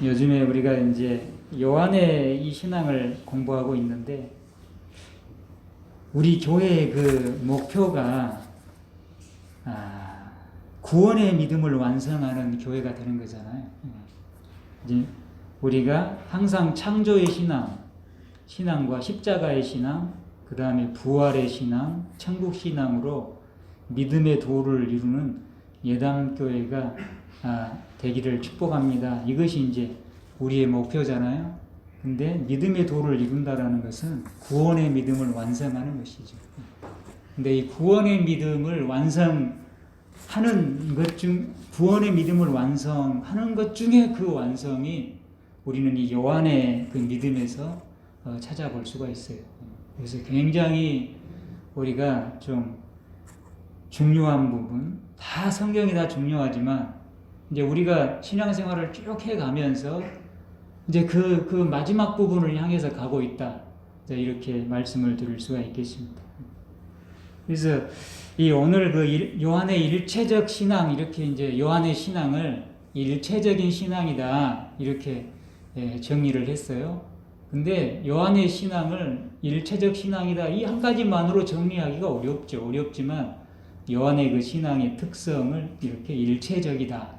요즘에 우리가 이제 요한의 이 신앙을 공부하고 있는데, 우리 교회의 그 목표가 구원의 믿음을 완성하는 교회가 되는 거잖아요. 이제 우리가 항상 창조의 신앙, 신앙과 십자가의 신앙, 그 다음에 부활의 신앙, 천국 신앙으로 믿음의 도를 이루는 예담교회가 되기를 축복합니다. 이것이 이제 우리의 목표잖아요. 근데 믿음의 도를 이룬다라는 것은 구원의 믿음을 완성하는 것이죠. 근데 이 구원의 믿음을 완성하는 구원의 믿음을 완성하는 것 중에 그 완성이 우리는 이 요한의 그 믿음에서 찾아볼 수가 있어요. 그래서 굉장히 우리가 좀 중요한 부분, 다 성경이 다 중요하지만, 이제 우리가 신앙생활을 쭉 해가면서 이제 그 마지막 부분을 향해서 가고 있다. 이렇게 말씀을 드릴 수가 있겠습니다. 그래서 이 오늘 그 요한의 일체적 신앙, 이렇게 이제 요한의 신앙을 일체적인 신앙이다, 이렇게 정의를 했어요. 근데 요한의 신앙을 일체적 신앙이다, 이 한 가지만으로 정리하기가 어렵지만 요한의 그 신앙의 특성을 이렇게 일체적이다,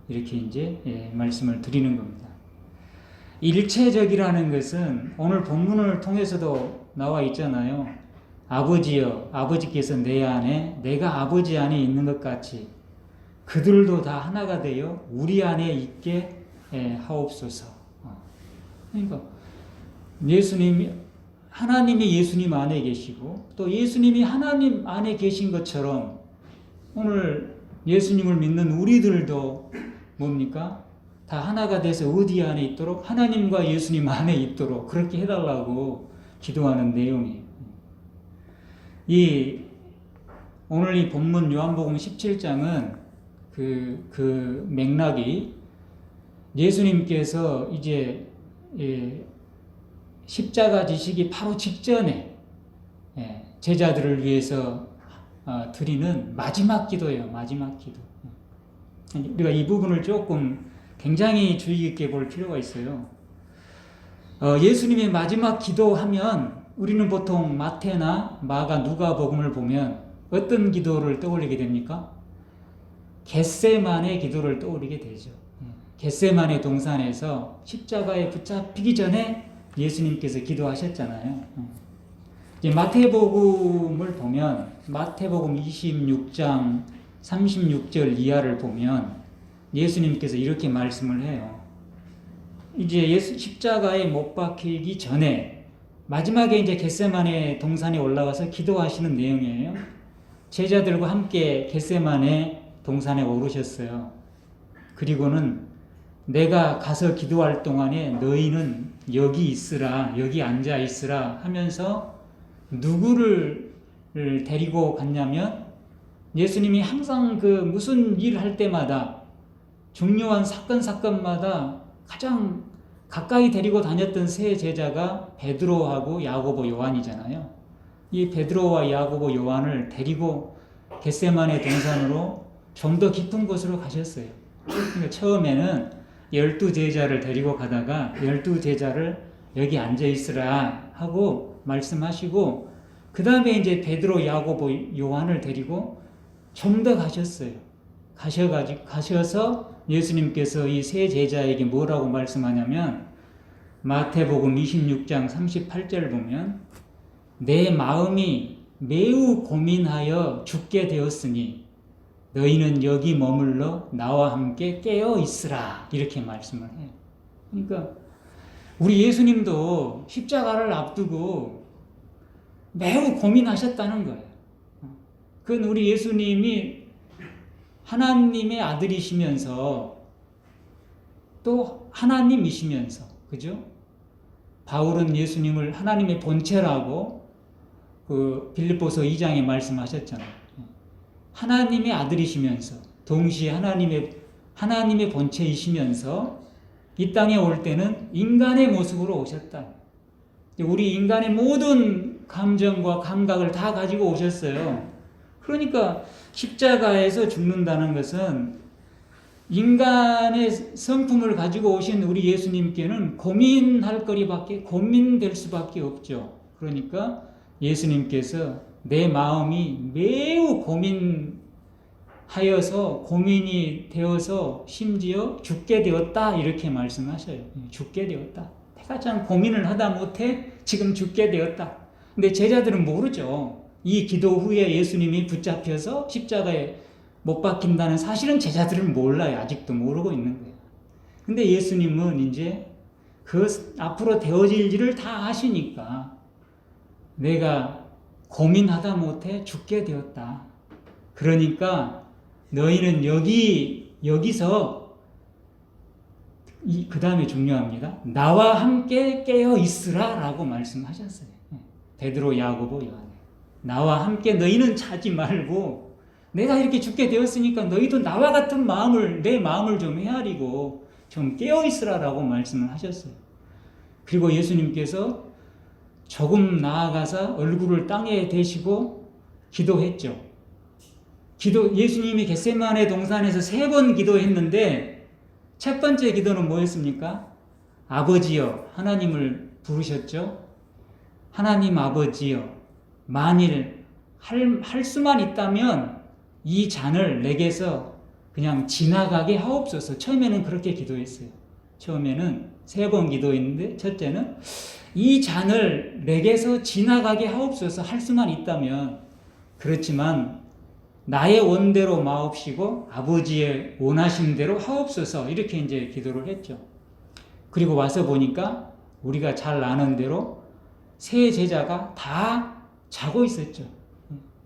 이렇게 이제 말씀을 드리는 겁니다. 일체적이라는 것은 오늘 본문을 통해서도 나와 있잖아요. 아버지여, 아버지께서 내 안에, 내가 아버지 안에 있는 것 같이 그들도 다 하나가 되어 우리 안에 있게 하옵소서. 그러니까 하나님이 예수님 안에 계시고, 또 예수님이 하나님 안에 계신 것처럼 오늘 예수님을 믿는 우리들도 뭡니까? 다 하나가 돼서 어디 안에 있도록, 하나님과 예수님 안에 있도록 그렇게 해달라고 기도하는 내용이에요. 오늘 이 본문 요한복음 17장은 그 맥락이 예수님께서 이제 십자가 지시기 바로 직전에 제자들을 위해서 드리는 마지막 기도예요. 마지막 기도. 우리가 이 부분을 조금 굉장히 주의 깊게 볼 필요가 있어요. 예수님의 마지막 기도하면 우리는 보통 마태나 마가, 누가복음을 보면 어떤 기도를 떠올리게 됩니까? 겟세마네 기도를 떠올리게 되죠. 겟세마네 동산에서 십자가에 붙잡히기 전에 예수님께서 기도하셨잖아요. 이제 마태복음을 보면 마태복음 26장 36절 이하를 보면 예수님께서 이렇게 말씀을 해요. 이제 십자가에 못 박히기 전에 마지막에 이제 겟세마네 동산에 올라가서 기도하시는 내용이에요. 제자들과 함께 겟세마네 동산에 오르셨어요. 그리고는 내가 가서 기도할 동안에 너희는 여기 있으라, 여기 앉아 있으라 하면서 누구를 데리고 갔냐면, 예수님이 항상 그 무슨 일을 할 때마다 중요한 사건마다 가장 가까이 데리고 다녔던 세 제자가 베드로하고 야고보, 요한이잖아요. 이 베드로와 야고보, 요한을 데리고 겟세마네 동산으로 좀 더 깊은 곳으로 가셨어요. 그러니까 처음에는 12제자를 데리고 가다가 12제자를 여기 앉아 있으라 하고 말씀하시고, 그 다음에 이제 베드로, 야고보, 요한을 데리고 좀 더 가셨어요. 가셔서 예수님께서 이 세 제자에게 뭐라고 말씀하냐면, 마태복음 26장 38절 보면 내 마음이 매우 고민하여 죽게 되었으니 너희는 여기 머물러 나와 함께 깨어 있으라, 이렇게 말씀을 해요. 그러니까 우리 예수님도 십자가를 앞두고 매우 고민하셨다는 거예요. 그건 우리 예수님이 하나님의 아들이시면서 또 하나님이시면서, 그죠? 바울은 예수님을 하나님의 본체라고 그 빌립보서 2장에 말씀하셨잖아요. 하나님의 아들이시면서 동시에 하나님의 본체이시면서 이 땅에 올 때는 인간의 모습으로 오셨다. 우리 인간의 모든 감정과 감각을 다 가지고 오셨어요. 그러니까 십자가에서 죽는다는 것은 인간의 성품을 가지고 오신 우리 예수님께는 고민될 수밖에 없죠. 그러니까 예수님께서 내 마음이 매우 고민이 되어서 심지어 죽게 되었다 이렇게 말씀하셔요. 죽게 되었다. 내가 참 고민을 하다 못해 지금 죽게 되었다. 근데 제자들은 모르죠. 이 기도 후에 예수님이 붙잡혀서 십자가에 못 박힌다는 사실은 제자들은 몰라요. 아직도 모르고 있는 거예요. 근데 예수님은 이제 그 앞으로 되어질 일을 다 아시니까 내가 고민하다 못해 죽게 되었다. 그러니까 너희는 여기서 그 다음에 중요합니다. 나와 함께 깨어 있으라 라고 말씀하셨어요. 베드로, 야고보, 요한에. 나와 함께 너희는 자지 말고 내가 이렇게 죽게 되었으니까 너희도 나와 같은 내 마음을 좀 헤아리고 좀 깨어 있으라 라고 말씀을 하셨어요. 그리고 예수님께서 조금 나아가서 얼굴을 땅에 대시고 기도했죠. 예수님이 겟세마네 동산에서 3번 기도했는데 첫 번째 기도는 뭐였습니까? 아버지여, 하나님을 부르셨죠. 하나님 아버지여, 만일 할 수만 있다면 이 잔을 내게서 그냥 지나가게 하옵소서. 처음에는 그렇게 기도했어요. 처음에는 3번 기도했는데 첫째는 이 잔을 내게서 지나가게 하옵소서. 할 수만 있다면. 그렇지만 나의 원대로 마옵시고 아버지의 원하심대로 하옵소서. 이렇게 이제 기도를 했죠. 그리고 와서 보니까 우리가 잘 아는 대로 세 제자가 다 자고 있었죠.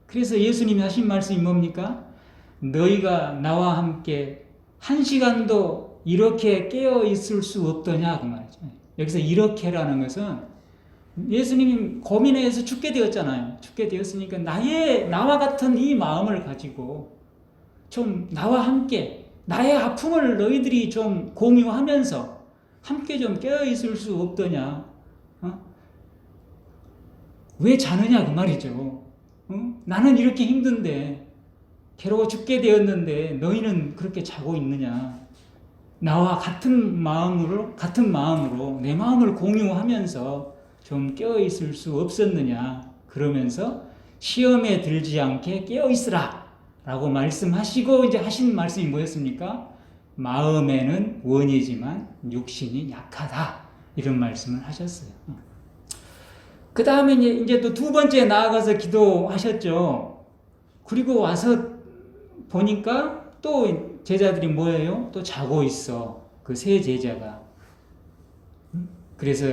그래서 예수님이 하신 말씀이 뭡니까? 너희가 나와 함께 1시간도 이렇게 깨어 있을 수 없더냐 그 말이죠. 여기서 이렇게라는 것은 예수님이 고민해서 죽게 되었잖아요. 죽게 되었으니까 나와 같은 이 마음을 가지고 좀 나와 함께 나의 아픔을 너희들이 좀 공유하면서 함께 좀 깨어 있을 수 없더냐. 왜 자느냐 그 말이죠. 나는 이렇게 힘든데 괴로워 죽게 되었는데 너희는 그렇게 자고 있느냐. 나와 같은 마음으로 내 마음을 공유하면서 좀 깨어 있을 수 없었느냐. 그러면서 시험에 들지 않게 깨어 있으라 라고 말씀하시고 이제 하신 말씀이 뭐였습니까? 마음에는 원이지만 육신이 약하다. 이런 말씀을 하셨어요. 그 다음에 이제 또 2번째 나아가서 기도하셨죠. 그리고 와서 보니까 또 제자들이 뭐예요? 또 자고 있어. 그 세 제자가. 그래서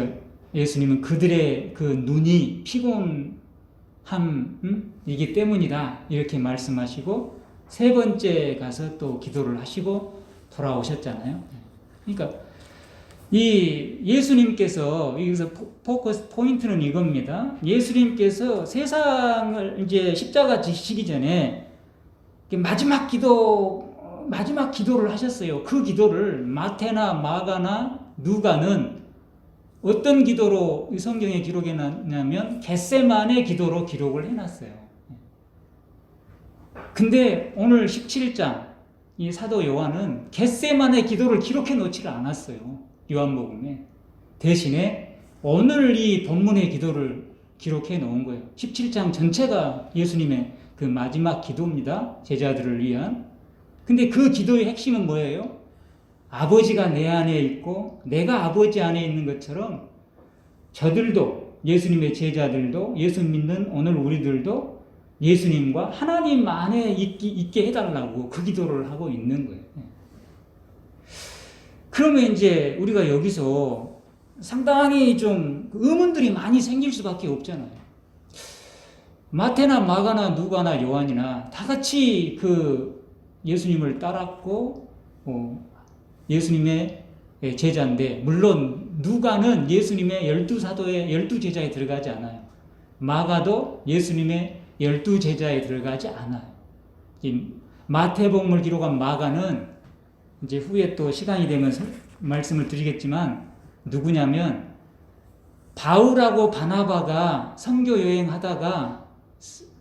예수님은 그들의 그 눈이 피곤함이기 때문이다. 이렇게 말씀하시고 3번째 가서 또 기도를 하시고 돌아오셨잖아요. 그러니까 이 예수님께서 여기서 포커스 포인트는 이겁니다. 예수님께서 세상을 이제 십자가 지시기 전에 마지막 기도를 하셨어요. 그 기도를 마태나 마가나 누가는 어떤 기도로 성경에 기록해놨냐면 겟세마네 기도로 기록을 해놨어요. 근데 오늘 17장 이 사도 요한은 겟세마네 기도를 기록해 놓지를 않았어요. 요한복음에. 대신에 오늘 이 본문의 기도를 기록해 놓은 거예요. 17장 전체가 예수님의 그 마지막 기도입니다. 제자들을 위한. 근데 그 기도의 핵심은 뭐예요? 아버지가 내 안에 있고 내가 아버지 안에 있는 것처럼 저들도, 예수님의 제자들도, 예수 믿는 오늘 우리들도 예수님과 하나님 안에 있게 해달라고 그 기도를 하고 있는 거예요. 그러면 이제 우리가 여기서 상당히 좀 의문들이 많이 생길 수밖에 없잖아요. 마태나 마가나 누가나 요한이나 다 같이 그 예수님을 따랐고 예수님의 제자인데, 물론 누가는 예수님의 12사도의 12제자에 들어가지 않아요. 마가도 예수님의 12제자에 들어가지 않아요. 마태복음을 기록한 마가는 이제 후에 또 시간이 되면 말씀을 드리겠지만 누구냐면 바울하고 바나바가 선교 여행하다가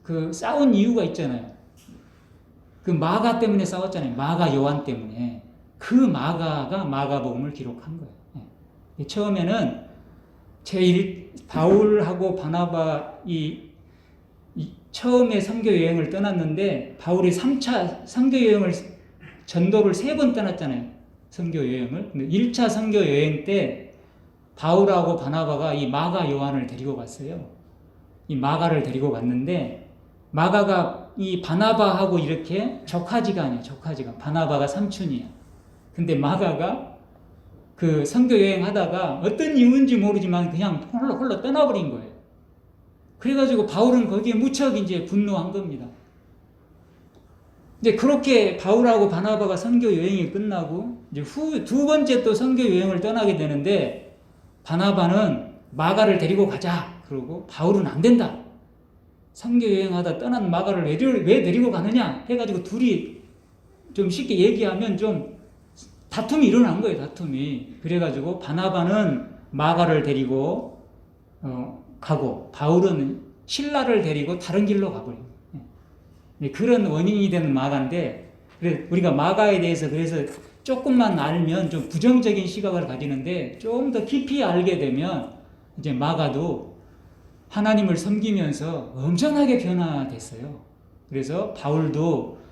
그 싸운 이유가 있잖아요. 그 마가 때문에 싸웠잖아요. 마가 요한 때문에. 그 마가가 마가복음을 기록한 거예요. 처음에는 바울하고 바나바 처음에 선교 여행을 떠났는데 바울이 3차 선교 여행을 전도를 3번 떠났잖아요. 선교 여행을. 근데 1차 선교 여행 때 바울하고 바나바가 이 마가 요한을 데리고 갔어요. 이 마가를 데리고 갔는데 마가가 이 바나바하고 이렇게 적하지가 않아요. 바나바가 삼촌이야. 근데 마가가 그 선교 여행하다가 어떤 이유인지 모르지만 그냥 홀로 떠나버린 거예요. 그래가지고 바울은 거기에 무척 이제 분노한 겁니다. 근데 그렇게 바울하고 바나바가 선교 여행이 끝나고 이제 두 번째 또 선교 여행을 떠나게 되는데 바나바는 마가를 데리고 가자. 그러고 바울은 안 된다. 선교 여행하다 떠난 마가를 왜 데리고 가느냐 해가지고 둘이 좀 쉽게 얘기하면 좀 다툼이 일어난 거예요. 다툼이. 그래가지고 바나바는 마가를 데리고 가고 바울은 실라를 데리고 다른 길로 가버려요. 그런 원인이 되는 마가인데 우리가 마가에 대해서 그래서 조금만 알면 좀 부정적인 시각을 가지는데 좀 더 깊이 알게 되면 이제 마가도 하나님을 섬기면서 엄청나게 변화됐어요. 그래서 바울도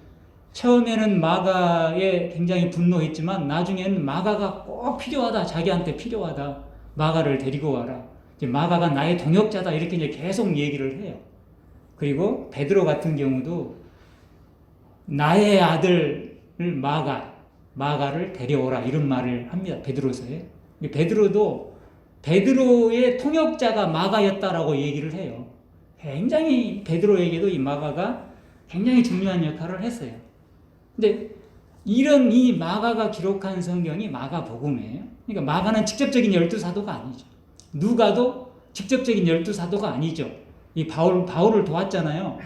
처음에는 마가에 굉장히 분노했지만 나중에는 마가가 꼭 필요하다. 자기한테 필요하다. 마가를 데리고 와라. 이제 마가가 나의 동역자다. 이렇게 이제 계속 얘기를 해요. 그리고 베드로 같은 경우도 나의 아들 마가를 데려오라. 이런 말을 합니다. 베드로서에. 베드로도 베드로의 통역자가 마가였다라고 얘기를 해요. 굉장히 베드로에게도 이 마가가 굉장히 중요한 역할을 했어요. 근데 이런 이 마가가 기록한 성경이 마가복음이에요. 그러니까 마가는 직접적인 12사도가 아니죠. 누가도 직접적인 12사도가 아니죠. 이 바울을 도왔잖아요.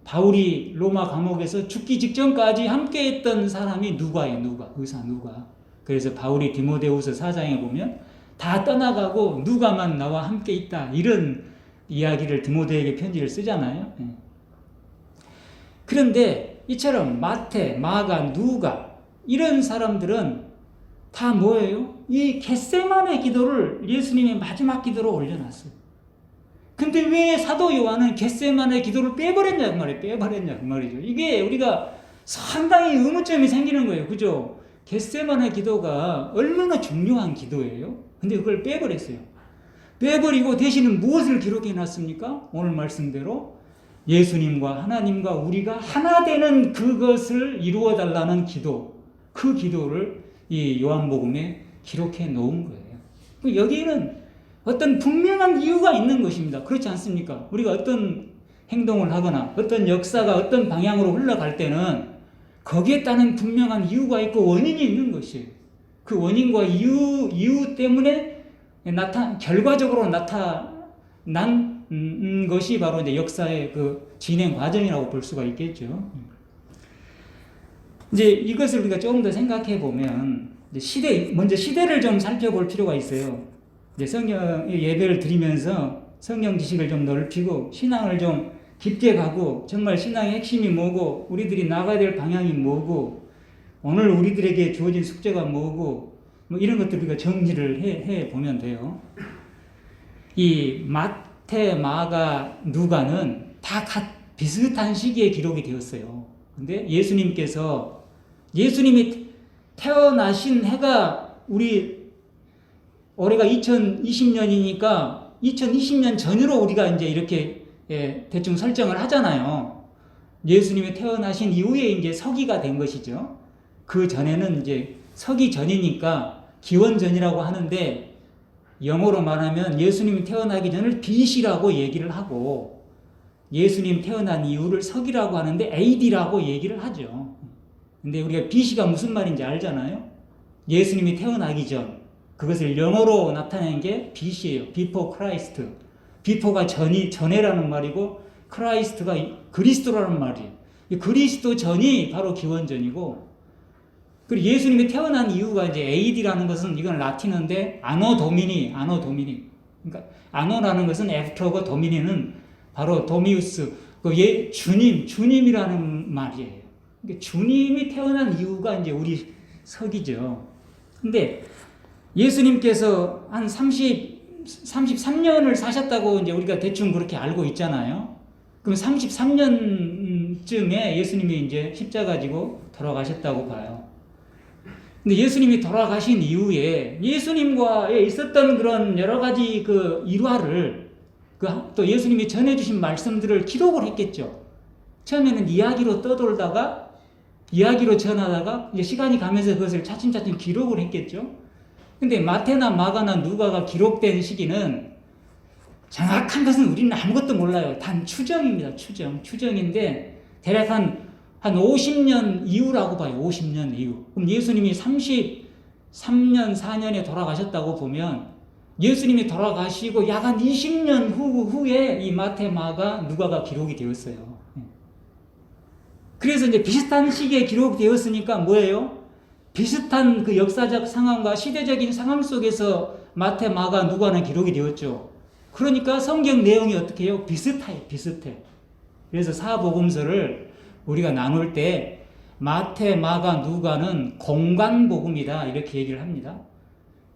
바울이 로마 감옥에서 죽기 직전까지 함께 했던 사람이 누가예요. 의사 누가. 그래서 바울이 디모데후서 4장에 보면 다 떠나가고 누가만 나와 함께 있다. 이런 이야기를 디모데에게 편지를 쓰잖아요. 그런데 이처럼 마태, 마가, 누가 이런 사람들은 다 뭐예요? 이 겟세마네 기도를 예수님의 마지막 기도로 올려놨어요. 근데 왜 사도 요한은 겟세마네 기도를 빼버렸냐 그 말이죠. 이게 우리가 상당히 의문점이 생기는 거예요. 그죠? 겟세마네 기도가 얼마나 중요한 기도예요. 근데 그걸 빼버렸어요. 빼버리고 대신은 무엇을 기록해놨습니까? 오늘 말씀대로 예수님과 하나님과 우리가 하나 되는 그것을 이루어 달라는 기도, 그 기도를 이 요한복음에 기록해 놓은 거예요. 여기에는 어떤 분명한 이유가 있는 것입니다. 그렇지 않습니까? 우리가 어떤 행동을 하거나 어떤 역사가 어떤 방향으로 흘러갈 때는 거기에 따른 분명한 이유가 있고 원인이 있는 것이에요. 그 원인과 이유 때문에 결과적으로 나타난 것이 바로 이제 역사의 그 진행 과정이라고 볼 수가 있겠죠. 이제 이것을 우리가 조금 더 생각해 보면 먼저 시대를 좀 살펴볼 필요가 있어요. 이제 성경 예배를 드리면서 성경 지식을 좀 넓히고 신앙을 좀 깊게 가고 정말 신앙의 핵심이 뭐고 우리들이 나가야 될 방향이 뭐고 오늘 우리들에게 주어진 숙제가 뭐고 뭐 이런 것들 우리가 정리를 해 보면 돼요. 이 마태, 마가, 누가는 다 비슷한 시기에 기록이 되었어요. 근데 예수님이 태어나신 해가 우리 올해가 2020년이니까 2020년 전으로 우리가 이제 이렇게 대충 설정을 하잖아요. 예수님이 태어나신 이후에 이제 서기가 된 것이죠. 그 전에는 이제 서기 전이니까 기원전이라고 하는데 영어로 말하면 예수님이 태어나기 전을 BC라고 얘기를 하고 예수님 태어난 이후를 서기라고 하는데 AD라고 얘기를 하죠. 근데 우리가 BC가 무슨 말인지 알잖아요. 예수님이 태어나기 전 그것을 영어로 나타낸 게 BC예요. Before Christ. Before가 전에라는 말이고 Christ가 그리스도라는 말이에요. 그리스도 전이 바로 기원전이고 그리고 예수님이 태어난 이유가 이제 AD라는 것은 이건 라틴어인데 아노 도미니. 그러니까 아노라는 것은 애프터고 도미니는 바로 도미우스. 주님이라는 말이에요. 그러니까 주님이 태어난 이유가 이제 우리 서기죠. 근데 예수님께서 한 33년을 사셨다고 이제 우리가 대충 그렇게 알고 있잖아요. 그럼 33년쯤에 예수님이 이제 십자가 지고 돌아가셨다고 봐요. 근데 예수님이 돌아가신 이후에 예수님과에 있었던 그런 여러 가지 그 일화를 또 예수님이 전해주신 말씀들을 기록을 했겠죠. 처음에는 이야기로 떠돌다가 이야기로 전하다가 이제 시간이 가면서 그것을 차츰차츰 기록을 했겠죠. 근데 마태나 마가나 누가가 기록된 시기는 정확한 것은 우리는 아무것도 몰라요. 단 추정입니다. 추정인데 대략 한 50년 이후라고 봐요. 50년 이후. 그럼 예수님이 33년, 4년에 돌아가셨다고 보면 예수님이 돌아가시고 약 한 20년 후에 이 마태, 마가, 누가가 기록이 되었어요. 그래서 이제 비슷한 시기에 기록되었으니까 뭐예요? 비슷한 그 역사적 상황과 시대적인 상황 속에서 마태, 마가, 누가는 기록이 되었죠. 그러니까 성경 내용이 어떻게 해요? 비슷해. 그래서 사복음서를 우리가 나눌 때 마태, 마가, 누가는 공관복음이다 이렇게 얘기를 합니다.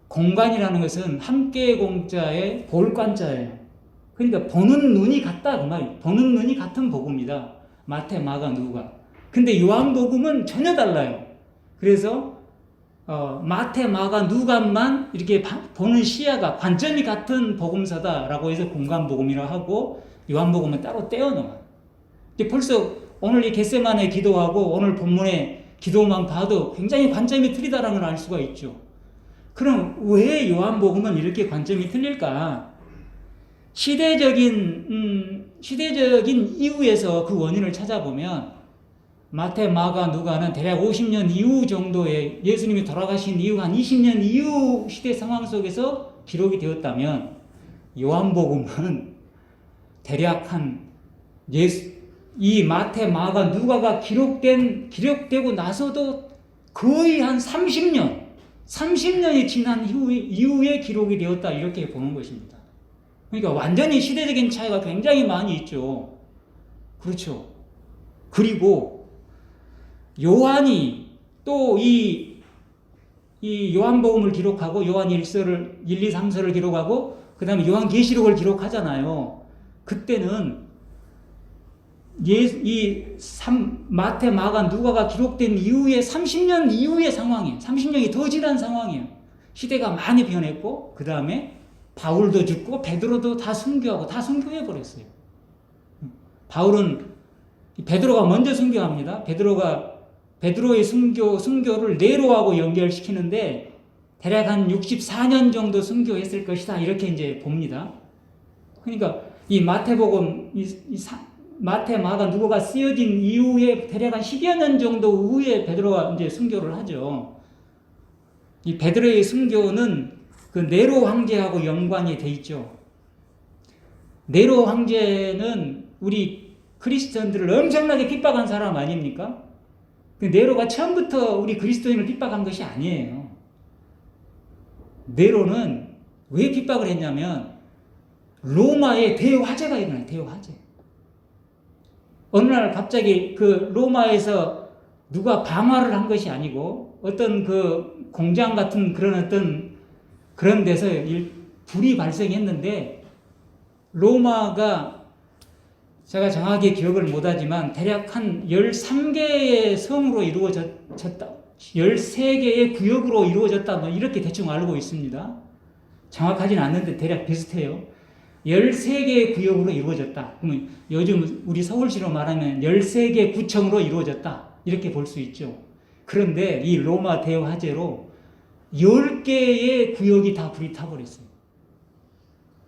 공관이라는 것은 함께 공자의 볼관자예요. 그러니까 보는 눈이 같다 그 말이에요. 보는 눈이 같은 복음이다. 마태, 마가, 누가. 근데 요한복음은 전혀 달라요. 그래서 마태, 마가, 누가만 이렇게 보는 시야가 관점이 같은 복음서다라고 해서 공관복음이라고 하고 요한복음은 따로 떼어놓아요. 벌써 오늘 이 겟세마네 기도하고 오늘 본문의 기도만 봐도 굉장히 관점이 틀리다라는 걸 알 수가 있죠. 그럼 왜 요한복음은 이렇게 관점이 틀릴까? 시대적인 이유에서 그 원인을 찾아보면 마태, 마가, 누가는 대략 50년 이후 정도에 예수님이 돌아가신 이후 한 20년 이후 시대 상황 속에서 기록이 되었다면 요한복음은 대략 이 마태, 마가, 누가가 기록되고 나서도 거의 한 30년이 지난 이후에 기록이 되었다 이렇게 보는 것입니다. 그러니까 완전히 시대적인 차이가 굉장히 많이 있죠. 그렇죠. 그리고 요한이 또 이 요한복음을 기록하고 요한 1, 2, 3서를 기록하고 그 다음에 요한계시록을 기록하잖아요. 그때는 마태, 마가, 누가가 기록된 이후에 30년 이후의 상황이에요. 30년이 더 지난 상황이에요. 시대가 많이 변했고 그 다음에 바울도 죽고 베드로도 다 순교해버렸어요. 베드로가 먼저 순교합니다. 베드로의 순교를 네로하고 연결시키는데 대략 한 64년 정도 순교했을 것이다 이렇게 이제 봅니다. 그러니까 이 마태복음 마태, 마가, 누가가 쓰여진 이후에 대략 한 10여 년 정도 후에 베드로가 이제 순교를 하죠. 이 베드로의 순교는 그 네로 황제하고 연관이 돼 있죠. 네로 황제는 우리 크리스천들을 엄청나게 핍박한 사람 아닙니까? 그 네로가 처음부터 우리 그리스도인을 핍박한 것이 아니에요. 네로는 왜 핍박을 했냐면 로마에 대화재가 일어나요. 대화재. 어느 날 갑자기 그 로마에서 누가 방화를 한 것이 아니고 어떤 그 공장 같은 그런 데서 불이 발생했는데 로마가 제가 정확히 기억을 못하지만 대략 한 13개의 성으로 이루어졌다. 13개의 구역으로 이루어졌다. 뭐 이렇게 대충 알고 있습니다. 정확하진 않는데 대략 비슷해요. 13개의 구역으로 이루어졌다. 그러면 요즘 우리 서울시로 말하면 13개 구청으로 이루어졌다. 이렇게 볼 수 있죠. 그런데 이 로마 대화재로 10개의 구역이 다 불이 타버렸어요.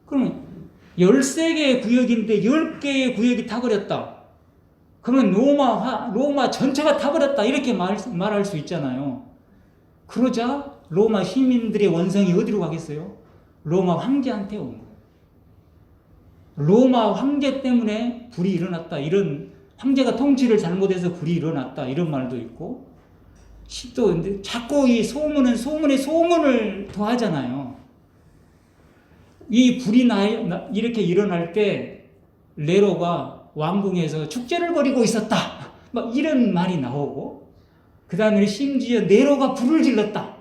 그러면 13개의 구역인데 10개의 구역이 타버렸다. 그러면 로마 전체가 타버렸다. 이렇게 말할 수 있잖아요. 그러자 로마 시민들의 원성이 어디로 가겠어요? 로마 황제한테 온 거예요. 로마 황제 때문에 불이 일어났다. 이런 황제가 통치를 잘못해서 불이 일어났다. 이런 말도 있고 또 근데 자꾸 이 소문은 소문에 소문을 더하잖아요. 이 불이 이렇게 일어날 때 네로가 왕궁에서 축제를 벌이고 있었다. 막 이런 말이 나오고 그 다음에 심지어 네로가 불을 질렀다.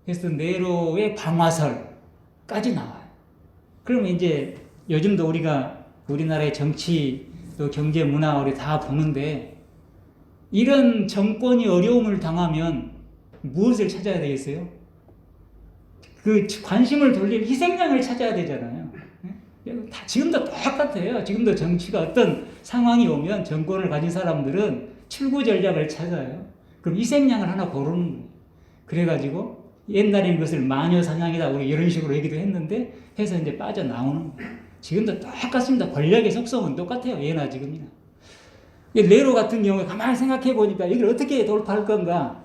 그래서 네로의 방화설까지 나와요. 그러면 이제 요즘도 우리가 우리나라의 정치, 또 경제, 문화 우리 다 보는데 이런 정권이 어려움을 당하면 무엇을 찾아야 되겠어요? 그 관심을 돌릴 희생양을 찾아야 되잖아요. 지금도 똑같아요. 지금도 정치가 어떤 상황이 오면 정권을 가진 사람들은 출구 전략을 찾아요. 그럼 희생양을 하나 고르는 거예요. 그래가지고 옛날에는 그것을 마녀 사냥이다 우리 이런 식으로 얘기도 했는데 해서 이제 빠져나오는 거예요. 지금도 똑같습니다. 권력의 속성은 똑같아요. 예나 지금이나. 네로 같은 경우에 가만히 생각해 보니까 이걸 어떻게 돌파할 건가?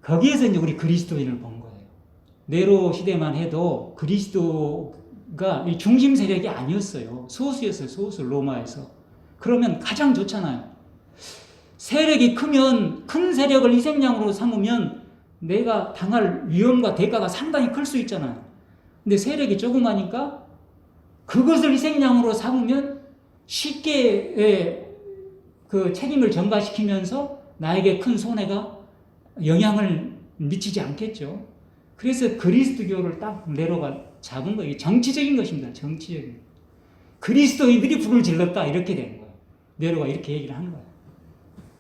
거기에서 이제 우리 그리스도인을 본 거예요. 네로 시대만 해도 그리스도가 중심 세력이 아니었어요. 소수였어요. 소수 로마에서. 그러면 가장 좋잖아요. 세력이 크면 큰 세력을 희생양으로 삼으면 내가 당할 위험과 대가가 상당히 클 수 있잖아요. 근데 세력이 조그마니까 그것을 희생양으로 삼으면 쉽게 그 책임을 전가시키면서 나에게 큰 손해가 영향을 미치지 않겠죠. 그래서 그리스도교를 딱 네로가 잡은 거예요. 정치적인 것입니다. 정치적인. 그리스도인들이 불을 질렀다 이렇게 된 거예요. 네로가 이렇게 얘기를 한 거예요.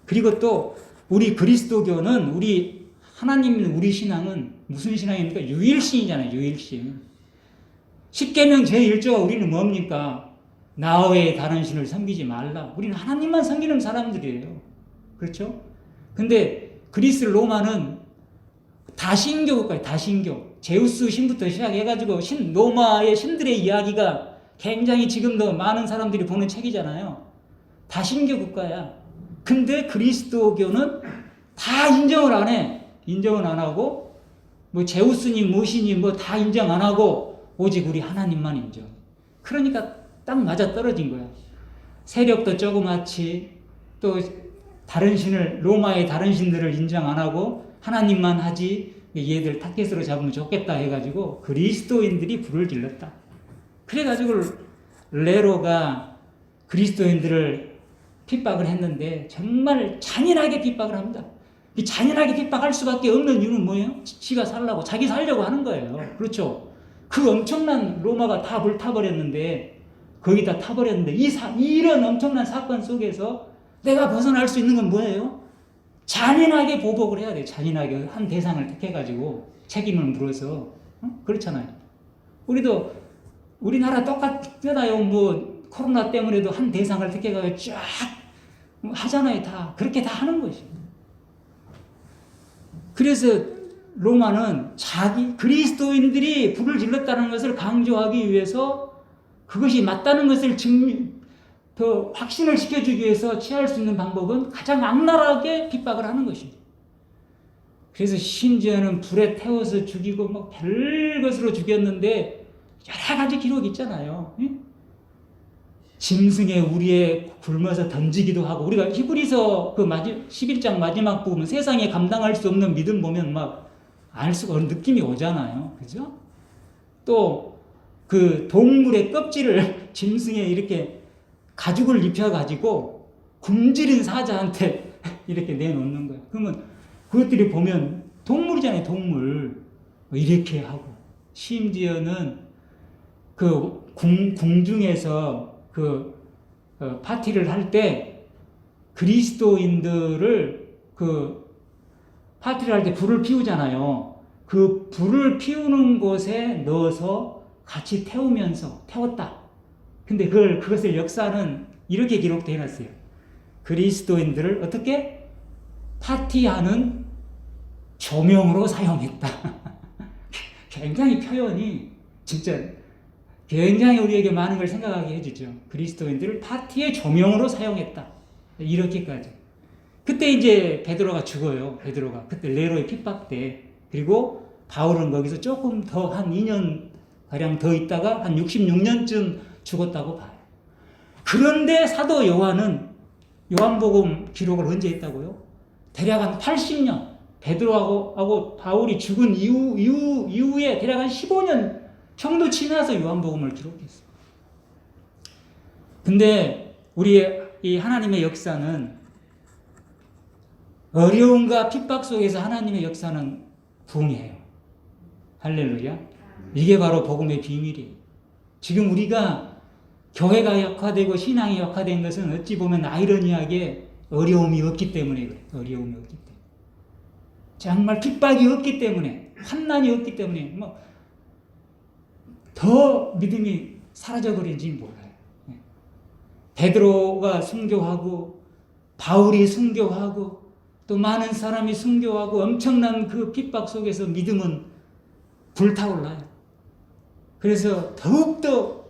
그리고 또 우리 그리스도교는 우리 하나님 우리 신앙은 무슨 신앙입니까? 유일신이잖아요. 유일신. 십계명 제1조가 우리는 뭡니까? 나 외에 다른 신을 섬기지 말라. 우리는 하나님만 섬기는 사람들이에요. 그렇죠? 근데 그리스 로마는 다신교 국가예요. 다신교. 제우스 신부터 시작해가지고 로마의 신들의 이야기가 굉장히 지금도 많은 사람들이 보는 책이잖아요. 다신교 국가야. 근데 그리스도교는 다 인정을 안 해. 인정을 안 하고 뭐 제우스님 뭐시님 뭐 다 인정 안 하고 오직 우리 하나님만 인정. 그러니까 딱 맞아 떨어진 거야. 세력도 조그맣지 또 다른 신을 로마의 다른 신들을 인정 안 하고 하나님만 하지 얘들 타겟으로 잡으면 좋겠다 해가지고 그리스도인들이 불을 질렀다. 그래가지고 네로가 그리스도인들을 핍박을 했는데 정말 잔인하게 핍박을 합니다. 이 잔인하게 핍박할 수밖에 없는 이유는 뭐예요? 지가 살라고 자기 살려고 하는 거예요. 그렇죠? 그 엄청난 로마가 다 불타버렸는데 거기다 타버렸는데 이런 엄청난 사건 속에서 내가 벗어날 수 있는 건 뭐예요? 잔인하게 보복을 해야 돼요. 잔인하게 한 대상을 택해가지고 책임을 물어서 그렇잖아요. 우리도 우리나라 똑같잖아요. 뭐 코로나 때문에도 한 대상을 택해가지고 쫙 하잖아요. 다 그렇게 다 하는 것이에요. 그래서 로마는 자기 그리스도인들이 불을 질렀다는 것을 강조하기 위해서 그것이 맞다는 것을 더 확신을 시켜주기 위해서 취할 수 있는 방법은 가장 악랄하게 핍박을 하는 것입니다. 그래서 심지어는 불에 태워서 죽이고 뭐 별것으로 죽였는데 여러 가지 기록이 있잖아요. 짐승의 우리에 굶어서 던지기도 하고 우리가 히브리서 그 11장 마지막 부분 세상에 감당할 수 없는 믿음 보면 막 알 수가 없는 느낌이 오잖아요. 그죠? 또 그 동물의 껍질을 짐승에 이렇게 가죽을 입혀가지고 굶주린 사자한테 이렇게 내놓는 거예요. 그러면 그것들이 보면 동물이잖아요. 동물. 이렇게 하고 심지어는 그 궁중에서 파티를 할 때 그리스도인들을 파티를 할 때 불을 피우잖아요. 그 불을 피우는 곳에 넣어서 같이 태웠다. 근데 그것을 역사는 이렇게 기록되어 해놨어요. 그리스도인들을 어떻게? 파티하는 조명으로 사용했다. 굉장히 표현이 진짜 굉장히 우리에게 많은 걸 생각하게 해주죠. 그리스도인들을 파티의 조명으로 사용했다. 이렇게까지. 그때 이제 베드로가 죽어요. 베드로가. 그때 네로의 핍박 때. 그리고 바울은 거기서 조금 더 한 2년 가량 더 있다가 한 66년쯤 죽었다고 봐요. 그런데 사도 요한은 요한복음 기록을 언제 했다고요? 대략 한 80년. 베드로하고 바울이 죽은 이후에 대략 한 15년 정도 지나서 요한복음을 기록했어요. 근데 우리 이 하나님의 역사는 어려움과 핍박 속에서 하나님의 역사는 부흥해요. 할렐루야. 이게 바로 복음의 비밀이에요. 지금 우리가 교회가 약화되고 신앙이 약화된 것은 어찌 보면 아이러니하게 어려움이 없기 때문에 그래요. 어려움이 없기 때문에. 정말 핍박이 없기 때문에, 환난이 없기 때문에 더 믿음이 사라져버린지 몰라요. 베드로가 순교하고 바울이 순교하고 또 많은 사람이 순교하고 엄청난 그 핍박 속에서 믿음은 불타올라요. 그래서 더욱더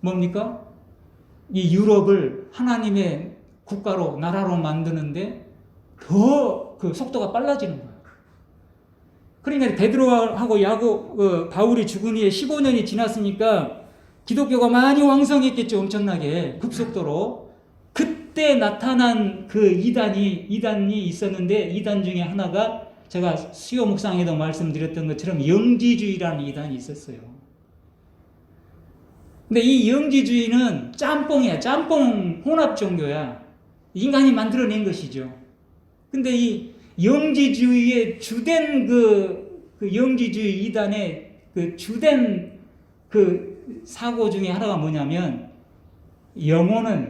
뭡니까? 이 유럽을 하나님의 국가로 나라로 만드는데 더 그 속도가 빨라지는 거예요. 그러니까 베드로하고 바울이 죽은 후에 15년이 지났으니까 기독교가 많이 왕성했겠죠. 엄청나게 급속도로. 그때 나타난 그 이단이 있었는데 이단 중에 하나가 제가 수요 묵상에도 말씀드렸던 것처럼 영지주의라는 이단이 있었어요. 근데 이 영지주의는 짬뽕이야. 짬뽕 혼합 종교야. 인간이 만들어낸 것이죠. 근데 이 영지주의의 주된 그 영지주의 이단의 그 주된 그 사고 중에 하나가 뭐냐면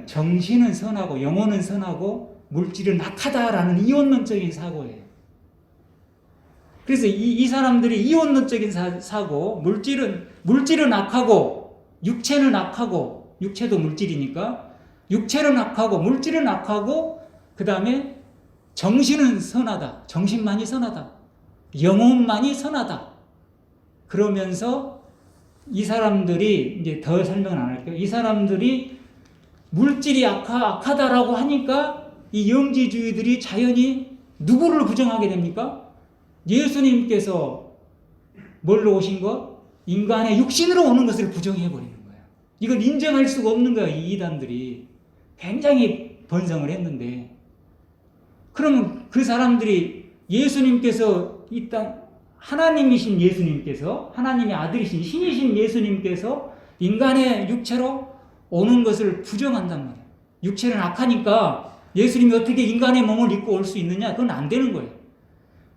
정신은 선하고 영혼은 선하고 물질은 악하다라는 이원론적인 사고예요. 그래서 이 사람들이 이원론적인 사고, 물질은 악하고 육체는 악하고, 육체도 물질이니까 육체는 악하고 물질은 악하고, 그 다음에 정신은 선하다. 정신만이 선하다. 영혼만이 선하다. 그러면서 이 사람들이 이제 더 설명은 안 할게요. 이 사람들이 물질이 악하다라고 하니까 이 영지주의들이 자연히 누구를 부정하게 됩니까? 예수님께서 뭘로 오신 것? 인간의 육신으로 오는 것을 부정해 버리는 거예요. 이걸 인정할 수가 없는 거예요. 이 이단들이 굉장히 번성을 했는데, 그러면 그 사람들이 예수님께서 이 땅 하나님이신 예수님께서, 하나님의 아들이신 신이신 예수님께서 인간의 육체로 오는 것을 부정한단 말이에요. 육체는 악하니까 예수님이 어떻게 인간의 몸을 입고 올 수 있느냐? 그건 안 되는 거예요.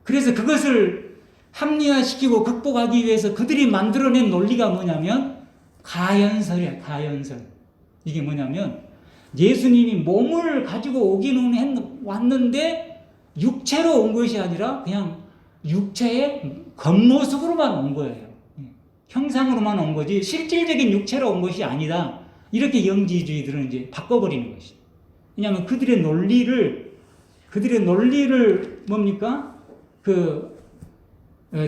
그래서 그것을 합리화시키고 극복하기 위해서 그들이 만들어낸 논리가 뭐냐면 가연설이야. 가연설. 이게 뭐냐면 예수님이 몸을 가지고 오기는 왔는데 육체로 온 것이 아니라 그냥 육체의 겉모습으로만 온 거예요. 형상으로만 온 거지 실질적인 육체로 온 것이 아니다. 이렇게 영지주의들은 이제 바꿔버리는 것이. 왜냐하면 그들의 논리를 뭡니까?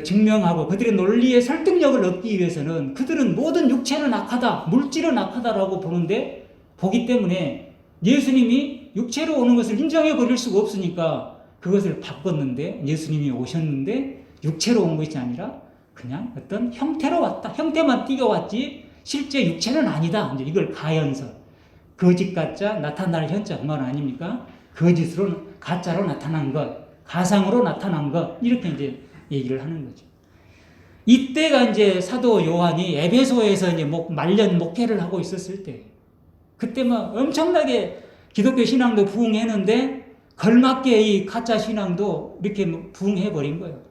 증명하고 그들의 논리의 설득력을 얻기 위해서는 그들은 모든 육체는 악하다, 물질은 악하다라고 보기 때문에 예수님이 육체로 오는 것을 인정해 버릴 수가 없으니까 그것을 바꿨는데, 예수님이 오셨는데 육체로 온 것이 아니라 그냥 어떤 형태로 왔다. 형태만 띄어왔지 실제 육체는 아니다. 이제 이걸 가연설. 거짓 가짜 나타날 현자 그 말 아닙니까? 거짓으로 가짜로 나타난 것, 가상으로 나타난 것, 이렇게 이제 얘기를 하는 거죠. 이때가 이제 사도 요한이 에베소에서 이제 말년 목회를 하고 있었을 때, 그때 막 엄청나게 기독교 신앙도 부흥했는데 걸맞게 이 가짜 신앙도 이렇게 부흥해 버린 거예요.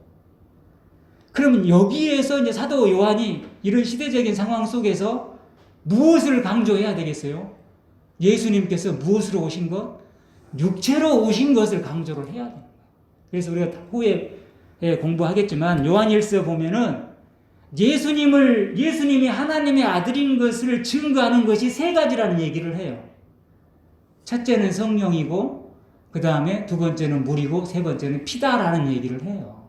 그러면 여기에서 이제 사도 요한이 이런 시대적인 상황 속에서 무엇을 강조해야 되겠어요? 예수님께서 무엇으로 오신 것? 육체로 오신 것을 강조를 해야 됩니다. 그래서 우리가 후에 공부하겠지만 요한일서 보면은 예수님이 하나님의 아들인 것을 증거하는 것이 세 가지라는 얘기를 해요. 첫째는 성령이고, 그 다음에 두 번째는 물이고, 세 번째는 피다라는 얘기를 해요.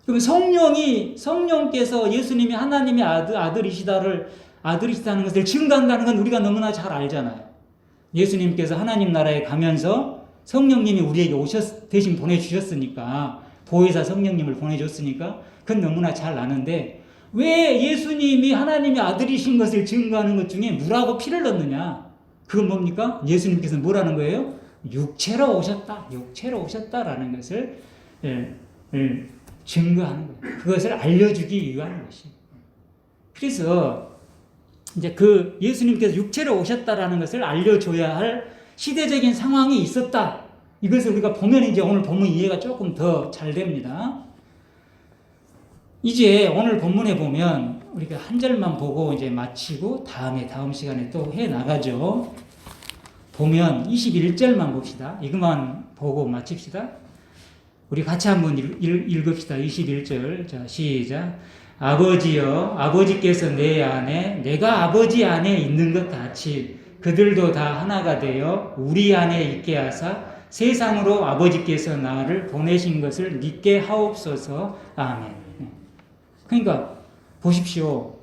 그럼 성령께서 예수님이 하나님의 아들이시다는 것을 증거한다는 건 우리가 너무나 잘 알잖아요. 예수님께서 하나님 나라에 가면서 성령님이 우리에게 대신 보내주셨으니까, 보혜사 성령님을 보내줬으니까, 그건 너무나 잘 아는데, 왜 예수님이 하나님의 아들이신 것을 증거하는 것 중에 물하고 피를 넣느냐? 그건 뭡니까? 예수님께서 뭐라는 거예요? 육체로 오셨다라는 것을 증거하는 거예요. 그것을 알려주기 위한 것이. 그래서 이제 그 예수님께서 육체로 오셨다라는 것을 알려줘야 할 시대적인 상황이 있었다. 이것을 우리가 보면 이제 오늘 본문 이해가 조금 더 잘 됩니다. 이제 오늘 본문에 보면 우리가 한 절만 보고 이제 마치고 다음 시간에 또 해 나가죠. 보면 21절만 봅시다. 이것만 보고 마칩시다. 우리 같이 한번 읽읍시다. 21절. 자, 시작. 아버지여, 아버지께서 내 안에, 내가 아버지 안에 있는 것 같이 그들도 다 하나가 되어 우리 안에 있게 하사 세상으로 아버지께서 나를 보내신 것을 믿게 하옵소서. 아멘. 그러니까 보십시오.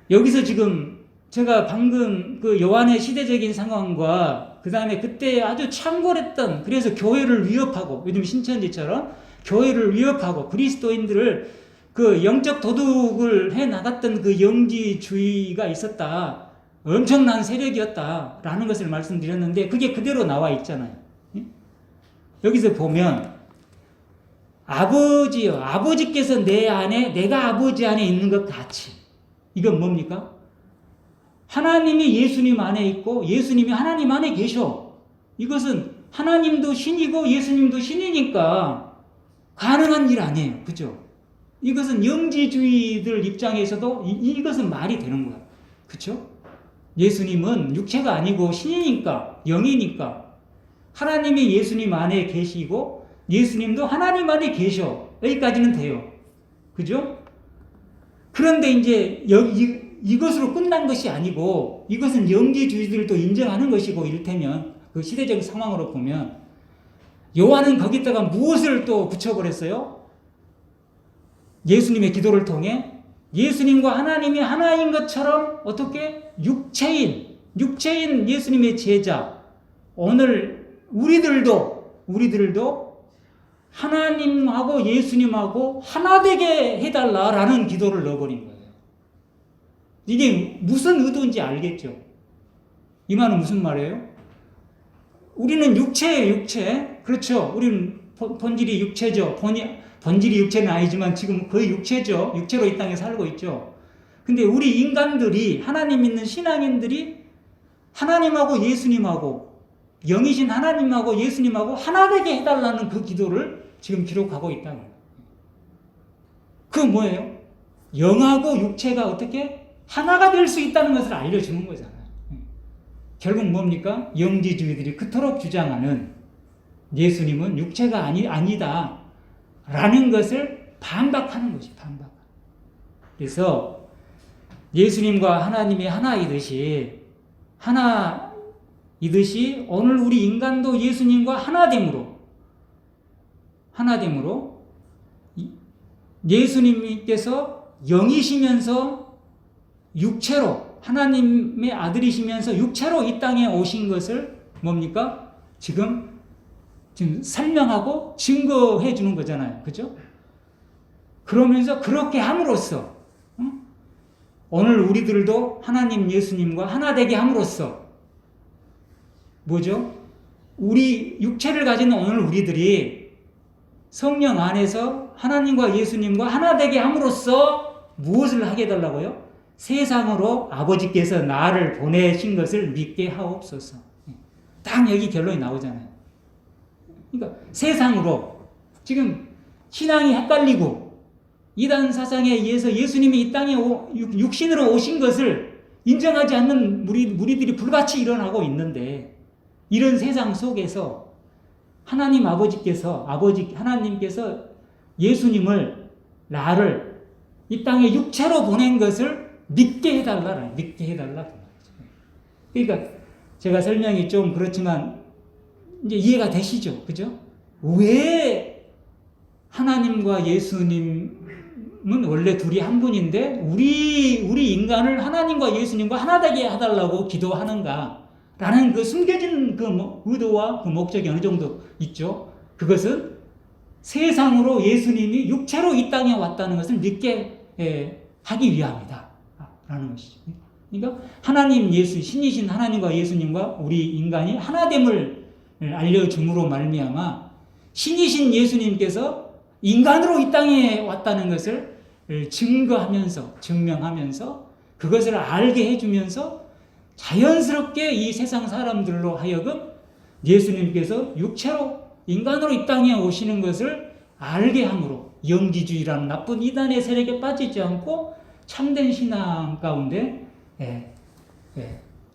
여기서 지금 제가 방금 그 요한의 시대적인 상황과 그 다음에 그때 아주 창궐했던, 그래서 교회를 위협하고, 요즘 신천지처럼 교회를 위협하고 그리스도인들을 그 영적 도둑을 해 나갔던 그 영지주의가 있었다. 엄청난 세력이었다라는 것을 말씀드렸는데 그게 그대로 나와 있잖아요. 여기서 보면 아버지요, 아버지께서 내 안에, 내가 아버지 안에 있는 것 같이. 이건 뭡니까? 하나님이 예수님 안에 있고 예수님이 하나님 안에 계셔. 이것은 하나님도 신이고 예수님도 신이니까 가능한 일 아니에요. 그죠? 이것은 영지주의들 입장에서도 이것은 말이 되는 거야. 그쵸? 예수님은 육체가 아니고 신이니까, 영이니까 하나님이 예수님 안에 계시고 예수님도 하나님 안에 계셔. 여기까지는 돼요. 그죠? 그런데 이제 이것으로 끝난 것이 아니고 이것은 영지주의들도 인정하는 것이고, 이를테면 그 시대적 상황으로 보면 요한은 거기다가 무엇을 또 붙여버렸어요? 예수님의 기도를 통해 예수님과 하나님이 하나인 것처럼 어떻게? 육체인 예수님의 제자, 오늘 우리들도 하나님하고 예수님하고 하나 되게 해달라라는 기도를 넣어버린 거예요. 이게 무슨 의도인지 알겠죠? 이 말은 무슨 말이에요? 우리는 육체예요, 육체. 그렇죠. 우리는 본질이 육체죠. 본질이 육체는 아니지만 지금 거의 육체죠. 육체로 이 땅에 살고 있죠. 근데 우리 인간들이, 하나님 믿는 신앙인들이 하나님하고 예수님하고, 영이신 하나님하고 예수님하고 하나 되게 해달라는 그 기도를 지금 기록하고 있다는 거예요. 그건 뭐예요? 영하고 육체가 어떻게 하나가 될 수 있다는 것을 알려주는 거잖아요. 결국 뭡니까? 영지주의들이 그토록 주장하는 예수님은 육체가 아니다 라는 것을 반박하는 것이 반박. 그래서 예수님과 하나님이 하나이듯이 오늘 우리 인간도 예수님과 하나됨으로 예수님께서 영이시면서 육체로, 하나님의 아들이시면서 육체로 이 땅에 오신 것을 뭡니까? 지금 설명하고 증거해 주는 거잖아요. 그죠? 그러면서 그렇게 함으로써 오늘 우리들도 하나님 예수님과 하나 되게 함으로써 뭐죠? 우리 육체를 가진 오늘 우리들이 성령 안에서 하나님과 예수님과 하나 되게 함으로써 무엇을 하게 해달라고요? 세상으로 아버지께서 나를 보내신 것을 믿게 하옵소서. 딱 여기 결론이 나오잖아요. 그러니까 세상으로 지금 신앙이 헷갈리고 이단 사상에 의해서 예수님이 이 땅에 육신으로 오신 것을 인정하지 않는 무리들이 불같이 일어나고 있는데, 이런 세상 속에서 하나님께서 예수님을, 나를 이 땅에 육체로 보낸 것을 믿게 해달라. 그러니까 제가 설명이 좀 그렇지만 이제 이해가 되시죠? 그죠? 왜 하나님과 예수님은 원래 둘이 한 분인데 우리 인간을 하나님과 예수님과 하나 되게 해달라고 기도하는가라는 그 숨겨진 그 의도와 그 목적이 어느 정도 있죠. 그것은 세상으로 예수님이 육체로 이 땅에 왔다는 것을 믿게 하기 위함이다 라는 것이죠. 그러니까 하나님 신이신 하나님과 예수님과 우리 인간이 하나됨을 알려줌으로 말미암아 신이신 예수님께서 인간으로 이 땅에 왔다는 것을 증명하면서 그것을 알게 해주면서 자연스럽게 이 세상 사람들로 하여금 예수님께서 육체로 인간으로 이 땅에 오시는 것을 알게 함으로 영지주의라는 나쁜 이단의 세력에 빠지지 않고 참된 신앙 가운데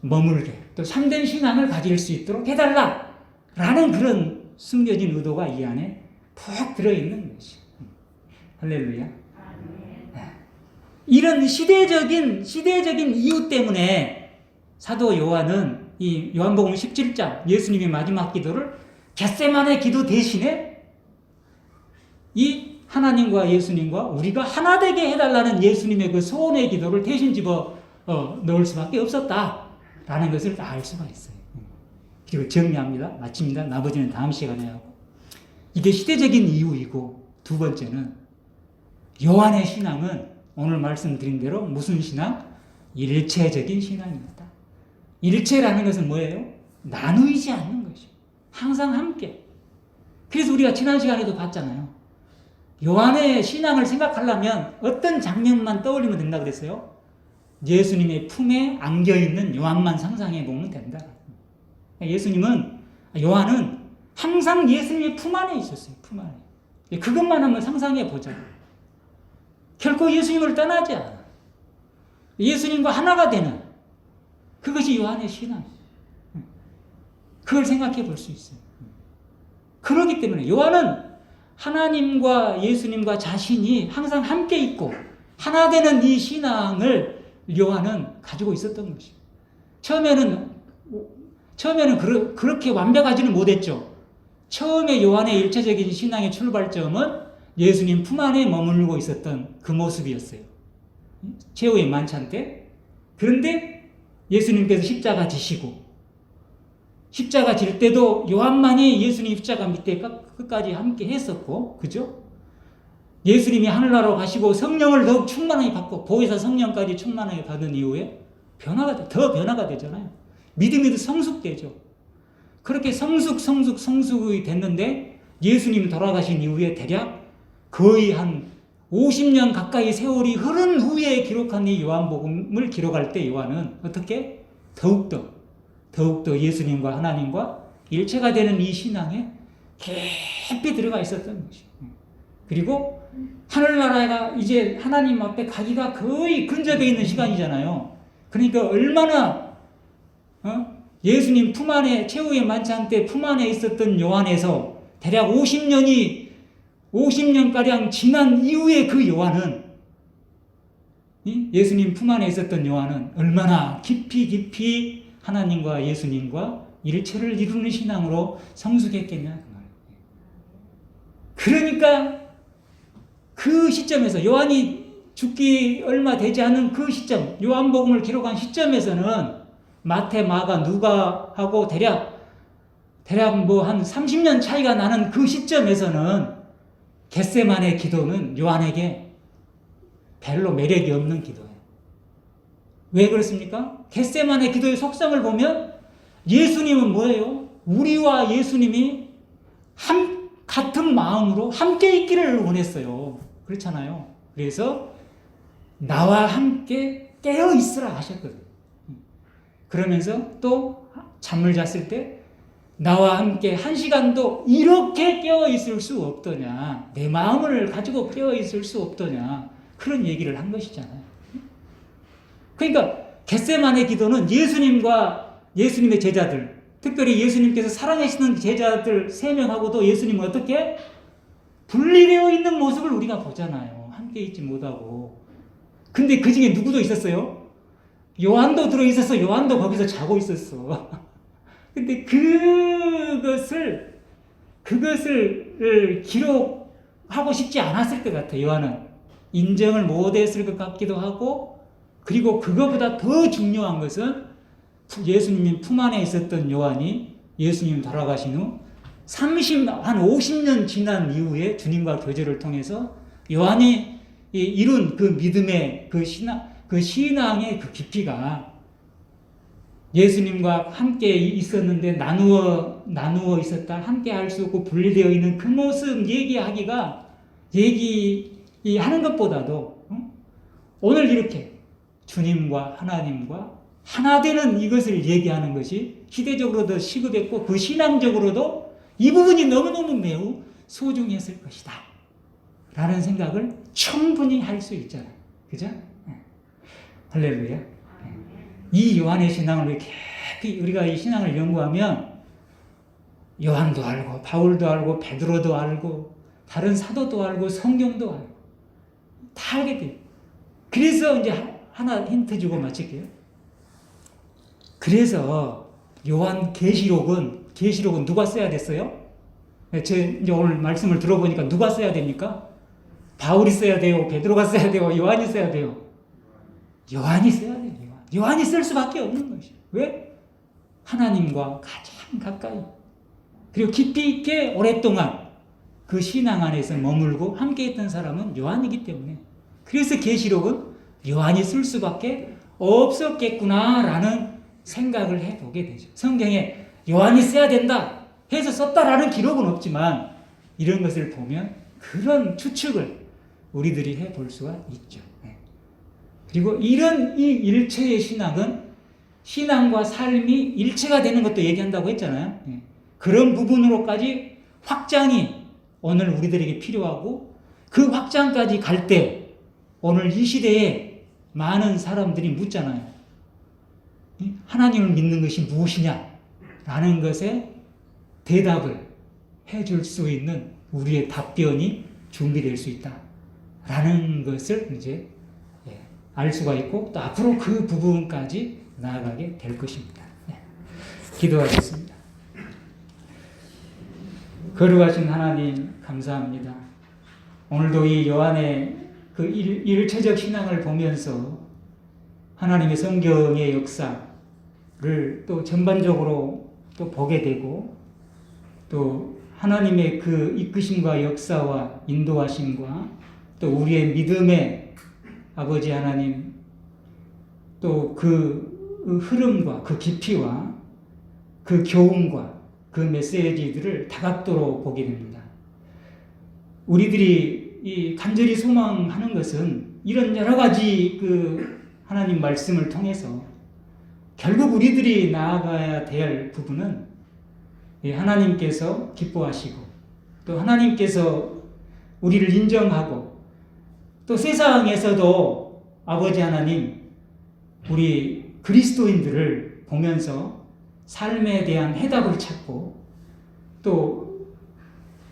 머물게 또 참된 신앙을 가질 수 있도록 해달라라는 그런 숨겨진 의도가 이 안에 푹 들어있는 것이. 할렐루야. 이런 시대적인 이유 때문에 사도 요한은 이 요한복음 17장 예수님의 마지막 기도를 겟세마네 기도 대신에 이 하나님과 예수님과 우리가 하나 되게 해달라는 예수님의 그 소원의 기도를 대신 집어 넣을 수밖에 없었다라는 것을 알 수가 있어요. 그리고 정리합니다. 마칩니다. 나머지는 다음 시간에 하고. 이게 시대적인 이유이고, 두 번째는 요한의 신앙은 오늘 말씀드린 대로 무슨 신앙? 일체적인 신앙입니다. 일체라는 것은 뭐예요? 나누이지 않는 것이요. 항상 함께. 그래서 우리가 지난 시간에도 봤잖아요. 요한의 신앙을 생각하려면 어떤 장면만 떠올리면 된다 그랬어요? 예수님의 품에 안겨있는 요한만 상상해 보면 된다. 요한은 항상 예수님의 품 안에 있었어요. 품 안에. 그것만 한번 상상해 보자. 결코 예수님을 떠나지 않아. 예수님과 하나가 되는 그것이 요한의 신앙. 그걸 생각해 볼 수 있어요. 그렇기 때문에 요한은 하나님과 예수님과 자신이 항상 함께 있고 하나 되는 이 신앙을 요한은 가지고 있었던 것이에요. 처음에는 그렇게 완벽하지는 못했죠. 처음에 요한의 일체적인 신앙의 출발점은 예수님 품 안에 머물고 있었던 그 모습이었어요. 최후의 만찬 때. 그런데 예수님께서 십자가 지시고 십자가 질 때도 요한만이 예수님 십자가 밑에 끝까지 함께 했었고, 그죠? 예수님이 하늘나라로 가시고 성령을 더욱 충만하게 받고 보혜사 성령까지 충만하게 받은 이후에 더 변화가 되잖아요. 믿음이 더 성숙되죠. 그렇게 성숙이 됐는데 예수님이 돌아가신 이후에 대략 거의 한 50년 가까이 세월이 흐른 후에 기록한 이 요한복음을 기록할 때 요한은 어떻게? 더욱더 예수님과 하나님과 일체가 되는 이 신앙에 깊이 들어가 있었던 것이에요. 그리고 하늘나라가 이제 하나님 앞에 가기가 거의 근접해 있는 시간이잖아요. 그러니까 얼마나 예수님 품 안에 최후의 만찬 때 품 안에 있었던 요한에서 대략 50년가량 지난 이후에 그 요한은 예수님 품 안에 있었던 요한은 얼마나 깊이 하나님과 예수님과 일체를 이루는 신앙으로 성숙했겠냐 그 말이에요. 그러니까 그 시점에서 요한이 죽기 얼마 되지 않은 그 시점, 요한복음을 기록한 시점에서는 마태, 마가, 누가하고 대략 뭐 한 30년 차이가 나는 그 시점에서는 겟세마네 기도는 요한에게 별로 매력이 없는 기도예요. 왜 그렇습니까? 겟세마네 기도의 속성을 보면 예수님은 뭐예요? 우리와 예수님이 같은 마음으로 함께 있기를 원했어요. 그렇잖아요. 그래서 나와 함께 깨어 있으라 하셨거든요. 그러면서 또 잠을 잤을 때 나와 함께 한 시간도 이렇게 깨어 있을 수 없더냐, 내 마음을 가지고 깨어 있을 수 없더냐, 그런 얘기를 한 것이잖아요. 그러니까 겟세마네 기도는 예수님과 예수님의 제자들, 특별히 예수님께서 사랑하시는 제자들 3명하고도 예수님은 어떻게 분리되어 있는 모습을 우리가 보잖아요. 함께 있지 못하고. 근데 그 중에 누구도 있었어요? 요한도 들어있었어. 요한도 거기서 자고 있었어. 근데 그것을 기록하고 싶지 않았을 것 같아요. 요한은 인정을 못했을 것 같기도 하고, 그리고 그거보다 더 중요한 것은 예수님 품 안에 있었던 요한이 예수님 돌아가신 후 한 50년 지난 이후에 주님과 교제를 통해서 요한이 이룬 그 믿음의 그 신앙의 그 깊이가 예수님과 함께 있었는데 나누어 있었다, 함께 할 수 없고 분리되어 있는 그 모습 얘기하는 것보다도 오늘 이렇게 주님과 하나님과 하나 되는 이것을 얘기하는 것이 시대적으로도 시급했고 그 신앙적으로도 이 부분이 너무너무 매우 소중했을 것이다 라는 생각을 충분히 할 수 있잖아요. 그죠? 할렐루야. 이 요한의 신앙을 깊이 우리가 이 신앙을 연구하면 요한도 알고 바울도 알고 베드로도 알고 다른 사도도 알고 성경도 알고 다 알게 돼요. 그래서 이제 하나 힌트 주고 마칠게요. 그래서 요한 계시록은 누가 써야 됐어요? 제 이제 오늘 말씀을 들어보니까 누가 써야 됩니까? 바울이 써야 돼요? 베드로가 써야 돼요? 요한이 써야 돼요? 요한이 써야 돼요. 요한이 쓸 수밖에 없는 것이에요. 왜? 하나님과 가장 가까이 그리고 깊이 있게 오랫동안 그 신앙 안에서 머물고 함께 했던 사람은 요한이기 때문에 그래서 계시록은 요한이 쓸 수밖에 없었겠구나라는 생각을 해보게 되죠. 성경에 요한이 써야 된다 해서 썼다라는 기록은 없지만 이런 것을 보면 그런 추측을 우리들이 해볼 수가 있죠. 그리고 이런 이 일체의 신앙은 신앙과 삶이 일체가 되는 것도 얘기한다고 했잖아요. 그런 부분으로까지 확장이 오늘 우리들에게 필요하고 그 확장까지 갈 때 오늘 이 시대에 많은 사람들이 묻잖아요. 하나님을 믿는 것이 무엇이냐? 라는 것에 대답을 해줄 수 있는 우리의 답변이 준비될 수 있다. 라는 것을 이제 알 수가 있고 또 앞으로 그 부분까지 나아가게 될 것입니다. 기도하겠습니다. 거룩하신 하나님 감사합니다. 오늘도 이 요한의 그 일체적 신앙을 보면서 하나님의 성경의 역사를 또 전반적으로 또 보게 되고 또 하나님의 그 이끄심과 역사와 인도하심과 또 우리의 믿음의 아버지 하나님 또 그 흐름과 그 깊이와 그 교훈과 그 메시지들을 다각도로 보게 됩니다. 우리들이 이 간절히 소망하는 것은 이런 여러 가지 그 하나님 말씀을 통해서 결국 우리들이 나아가야 될 부분은 하나님께서 기뻐하시고 또 하나님께서 우리를 인정하고 또 세상에서도 아버지 하나님 우리 그리스도인들을 보면서 삶에 대한 해답을 찾고 또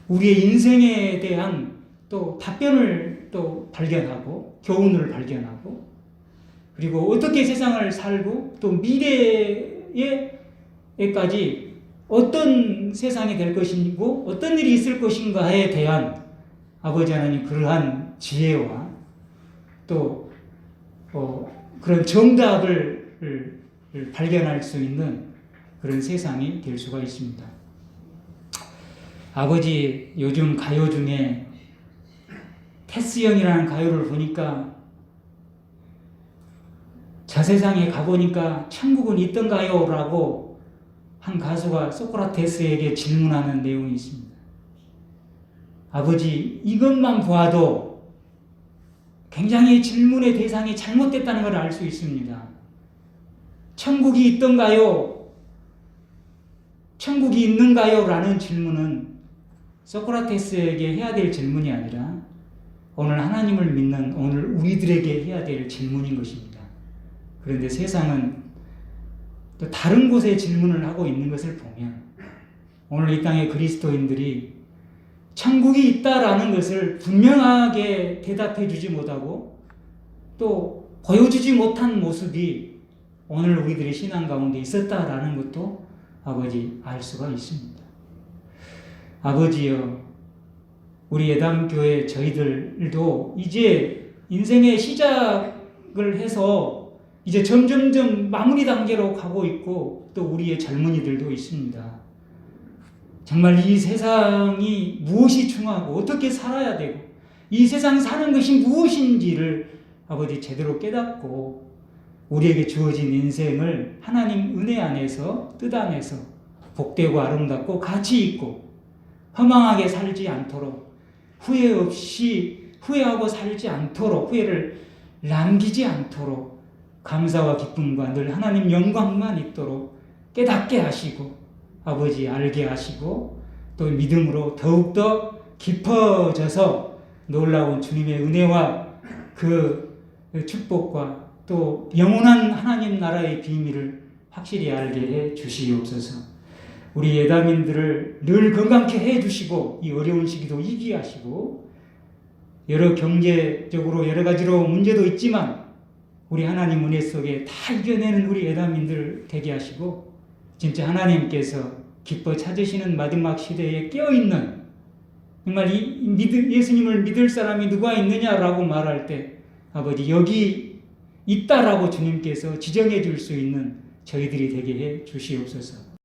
우리의 인생에 대한 또 답변을 또 발견하고 교훈을 발견하고 그리고 어떻게 세상을 살고 또 미래에까지 어떤 세상이 될 것이고 어떤 일이 있을 것인가에 대한 아버지 하나님 그러한 지혜와 또 그런 정답을 발견할 수 있는 그런 세상이 될 수가 있습니다. 아버지 요즘 가요 중에 테스형이라는 가요를 보니까 저 세상에 가보니까 천국은 있던가요? 라고 한 가수가 소크라테스에게 질문하는 내용이 있습니다. 아버지 이것만 보아도 굉장히 질문의 대상이 잘못됐다는 걸 알 수 있습니다. 천국이 있던가요? 천국이 있는가요? 라는 질문은 소크라테스에게 해야 될 질문이 아니라 오늘 하나님을 믿는 오늘 우리들에게 해야 될 질문인 것입니다. 그런데 세상은 또 다른 곳에 질문을 하고 있는 것을 보면 오늘 이 땅의 그리스도인들이 천국이 있다라는 것을 분명하게 대답해 주지 못하고 또 보여주지 못한 모습이 오늘 우리들의 신앙 가운데 있었다라는 것도 아버지 알 수가 있습니다. 아버지여 우리 예담교회 저희들도 이제 인생의 시작을 해서 이제 점점점 마무리 단계로 가고 있고 또 우리의 젊은이들도 있습니다. 정말 이 세상이 무엇이 중요하고 어떻게 살아야 되고 이 세상 사는 것이 무엇인지를 아버지 제대로 깨닫고 우리에게 주어진 인생을 하나님 은혜 안에서 뜻 안에서 복되고 아름답고 가치 있고 허망하게 살지 않도록 후회 없이 후회하고 살지 않도록 후회를 남기지 않도록 감사와 기쁨과 늘 하나님 영광만 있도록 깨닫게 하시고 아버지 알게 하시고 또 믿음으로 더욱더 깊어져서 놀라운 주님의 은혜와 그 축복과 또 영원한 하나님 나라의 비밀을 확실히 알게 해 주시옵소서. 우리 예담인들을 늘 건강케 해 주시고 이 어려운 시기도 이기게 하시고 여러 경제적으로 여러 가지로 문제도 있지만 우리 하나님 은혜 속에 다 이겨내는 우리 예담인들 되게 하시고 진짜 하나님께서 기뻐 찾으시는 마지막 시대에 깨어있는 정말 예수님을 믿을 사람이 누가 있느냐라고 말할 때 아버지 여기 있다라고 주님께서 지정해 줄 수 있는 저희들이 되게 해 주시옵소서.